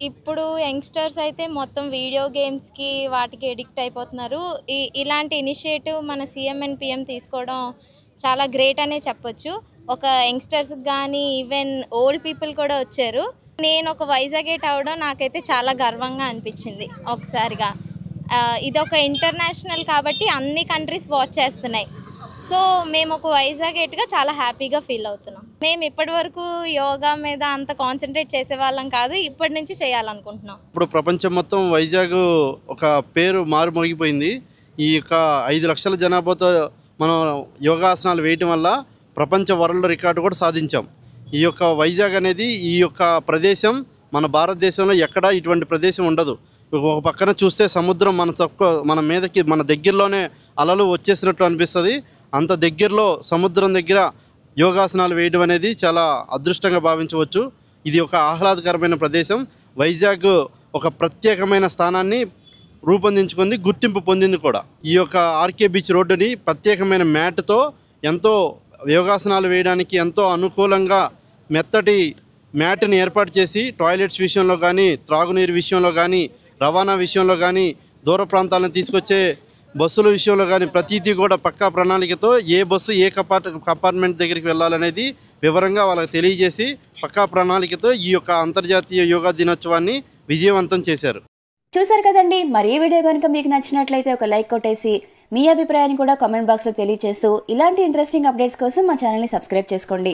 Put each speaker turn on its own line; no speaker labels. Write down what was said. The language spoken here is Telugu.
ఇప్పుడు యంగ్స్టర్స్ అయితే మొత్తం వీడియో గేమ్స్‌కి వాటికి అడిక్ట్ అయిపోతున్నారు. ఇలాంటి ఇనిషియేటివ్ మన సీఎం అండ్ పీఎం తీసుకోవడం చాలా గ్రేట్ అనే చెప్పొచ్చు. ఒక యంగ్స్టర్స్‌కి గానీ, ఈవెన్ ఓల్డ్ పీపుల్ కూడా వచ్చారు. నేను ఒక వైజాగేట్ అవ్వడం నాకైతే చాలా గర్వంగా అనిపించింది ఒకసారిగా. ఇదొక ఇంటర్నేషనల్ కాబట్టి అన్ని కంట్రీస్ వాచ్ చేస్తున్నాయి. సో మేము ఒక వైజాగేట్‌గా చాలా హ్యాపీగా ఫీల్ అవుతున్నాం. మేము ఇప్పటివరకు యోగా మీద అంత కాన్సంట్రేట్ చేసేవాళ్ళం కాదు. ఇప్పటి నుంచి చేయాలనుకుంటున్నాం.
ఇప్పుడు ప్రపంచం మొత్తం వైజాగ్ ఒక పేరు మారుమోగిపోయింది. ఈ యొక్క 5 లక్షల జనాభాతో మనం యోగాసనాలు వేయటం వల్ల ప్రపంచ వరల్డ్ రికార్డు కూడా సాధించాం. ఈ యొక్క వైజాగ్ అనేది ఈ యొక్క ప్రదేశం మన భారతదేశంలో ఎక్కడా ఇటువంటి ప్రదేశం ఉండదు. ఒక పక్కన చూస్తే సముద్రం మన మీదకి మన దగ్గరలోనే అలలు వచ్చేసినట్లు అనిపిస్తుంది. అంత దగ్గరలో సముద్రం దగ్గర యోగాసనాలు వేయడం అనేది చాలా అదృష్టంగా భావించవచ్చు. ఇది ఒక ఆహ్లాదకరమైన ప్రదేశం. వైజాగ్ ఒక ప్రత్యేకమైన స్థానాన్ని రూపొందించుకుంది, గుర్తింపు పొందింది కూడా. ఈ యొక్క ఆర్కే బీచ్ రోడ్డుని ప్రత్యేకమైన మ్యాట్తో ఎంతో యోగాసనాలు వేయడానికి ఎంతో అనుకూలంగా మెత్తటి మ్యాట్ని ఏర్పాటు చేసి టాయిలెట్స్ విషయంలో కానీ, త్రాగునీరు విషయంలో కానీ, రవాణా విషయంలో కానీ, దూర ప్రాంతాలను తీసుకొచ్చే బస్సుల విషయంలో కానీ ప్రతిదీ కూడా పక్కా ప్రణాళికతో ఏ బస్సు ఏ కంపార్ట్మెంట్ దగ్గరికి వెళ్ళాలనేది వివరంగా వాళ్ళకి తెలియజేసి పక్కా ప్రణాళికతో ఈ యొక్క అంతర్జాతీయ యోగా దినోత్సవాన్ని విజయవంతం చేశారు.
చూసారు కదండి. మరి ఈ వీడియో కనుక మీకు నచ్చినట్లయితే ఒక లైక్ కొట్టేసి మీ అభిప్రాయాన్ని కూడా కామెంట్ బాక్స్లో తెలియజేస్తూ ఇలాంటి ఇంట్రెస్టింగ్ అప్డేట్స్ కోసం మా ఛానల్ని సబ్స్క్రైబ్ చేసుకోండి.